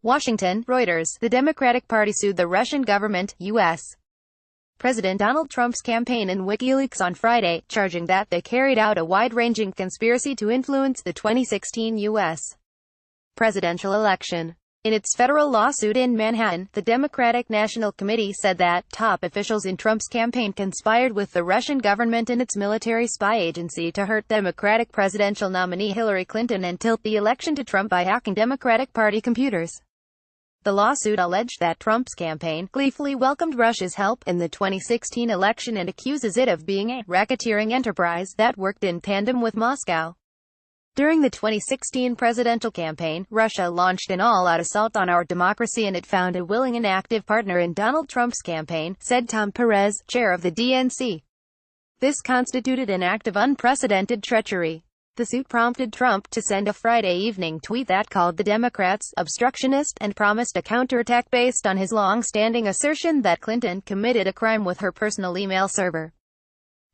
Washington, Reuters. The Democratic Party sued the Russian government, U.S. President Donald Trump's campaign and WikiLeaks on Friday, charging that they carried out a wide-ranging conspiracy to influence the 2016 U.S. presidential election. In its federal lawsuit in Manhattan, the Democratic National Committee said that top officials in Trump's campaign conspired with the Russian government and its military spy agency to hurt Democratic presidential nominee Hillary Clinton and tilt the election to Trump by hacking Democratic Party computers. The lawsuit alleged that Trump's campaign gleefully welcomed Russia's help in the 2016 election and accuses it of being a racketeering enterprise that worked in tandem with Moscow. During the 2016 presidential campaign, Russia launched an all-out assault on our democracy and it found a willing and active partner in Donald Trump's campaign, said Tom Perez, chair of the DNC. This constituted an act of unprecedented treachery. The suit prompted Trump to send a Friday evening tweet that called the Democrats obstructionist and promised a counterattack based on his long-standing assertion that Clinton committed a crime with her personal email server.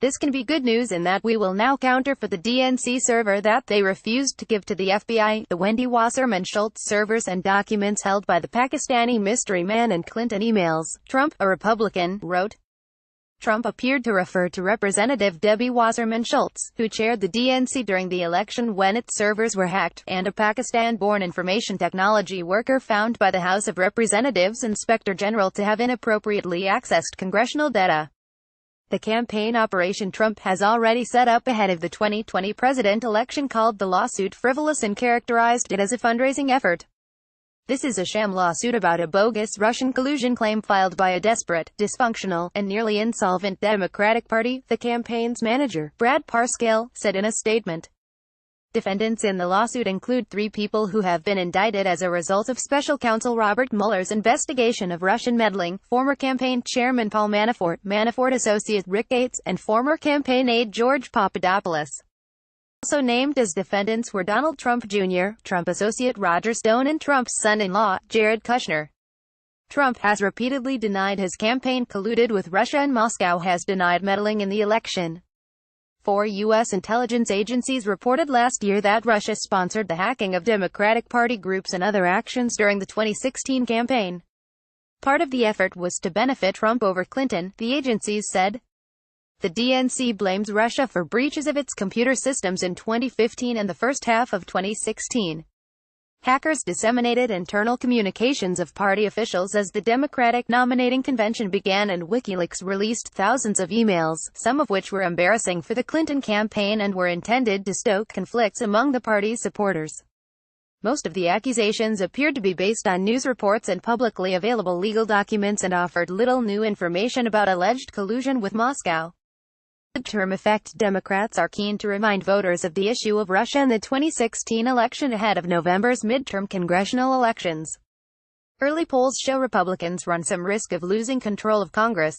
This can be good news in that we will now counter for the DNC server that they refused to give to the FBI, the Wendy Wasserman Schultz servers and documents held by the Pakistani mystery man and Clinton emails, Trump, a Republican, wrote. Trump appeared to refer to Representative Debbie Wasserman Schultz, who chaired the DNC during the election when its servers were hacked, and a Pakistan-born information technology worker found by the House of Representatives Inspector General to have inappropriately accessed congressional data. The campaign operation Trump has already set up ahead of the 2020 president election called the lawsuit frivolous and characterized it as a fundraising effort. This is a sham lawsuit about a bogus Russian collusion claim filed by a desperate, dysfunctional, and nearly insolvent Democratic Party, the campaign's manager, Brad Parscale, said in a statement. Defendants in the lawsuit include 3 people who have been indicted as a result of special counsel Robert Mueller's investigation of Russian meddling, former campaign chairman Paul Manafort, Manafort associate Rick Gates, and former campaign aide George Papadopoulos. Also named as defendants were Donald Trump Jr., Trump associate Roger Stone and Trump's son-in-law, Jared Kushner. Trump has repeatedly denied his campaign colluded with Russia and Moscow has denied meddling in the election. 4 U.S. intelligence agencies reported last year that Russia sponsored the hacking of Democratic Party groups and other actions during the 2016 campaign. Part of the effort was to benefit Trump over Clinton, the agencies said. The DNC blames Russia for breaches of its computer systems in 2015 and the first half of 2016. Hackers disseminated internal communications of party officials as the Democratic nominating convention began and WikiLeaks released thousands of emails, some of which were embarrassing for the Clinton campaign and were intended to stoke conflicts among the party's supporters. Most of the accusations appeared to be based on news reports and publicly available legal documents and offered little new information about alleged collusion with Moscow. Midterm effect. Democrats are keen to remind voters of the issue of Russia in the 2016 election ahead of November's midterm congressional elections. Early polls show Republicans run some risk of losing control of Congress.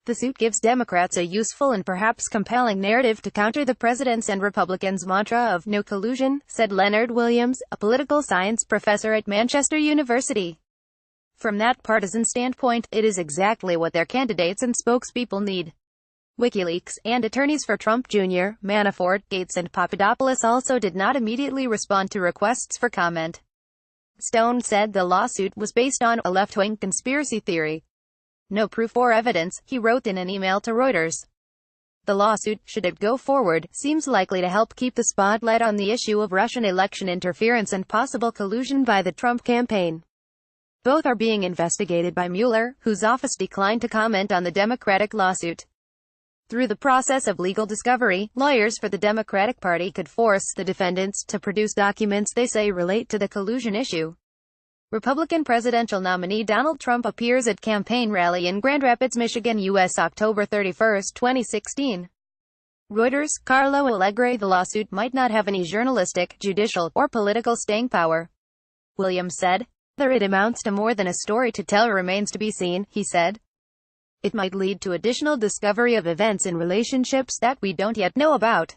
The suit gives Democrats a useful and perhaps compelling narrative to counter the president's and Republicans' mantra of no collusion, said Leonard Williams, a political science professor at Manchester University. From that partisan standpoint, it is exactly what their candidates and spokespeople need. WikiLeaks, and attorneys for Trump Jr., Manafort, Gates and Papadopoulos also did not immediately respond to requests for comment. Stone said the lawsuit was based on a left-wing conspiracy theory. No proof or evidence, he wrote in an email to Reuters. The lawsuit, should it go forward, seems likely to help keep the spotlight on the issue of Russian election interference and possible collusion by the Trump campaign. Both are being investigated by Mueller, whose office declined to comment on the Democratic lawsuit. Through the process of legal discovery, lawyers for the Democratic Party could force the defendants to produce documents they say relate to the collusion issue. Republican presidential nominee Donald Trump appears at campaign rally in Grand Rapids, Michigan, U.S. October 31, 2016. Reuters, Carlo Allegre. The lawsuit might not have any journalistic, judicial, or political staying power, Williams said. Whether it amounts to more than a story to tell remains to be seen, he said. It might lead to additional discovery of events in relationships that we don't yet know about.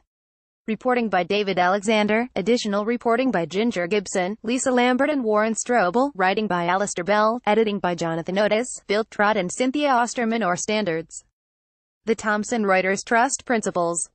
Reporting by David Alexander, additional reporting by Ginger Gibson, Lisa Lambert and Warren Strobel, writing by Alistair Bell, editing by Jonathan Otis, Bill Trott and Cynthia Osterman. Or Standards. The Thomson Reuters Trust Principles.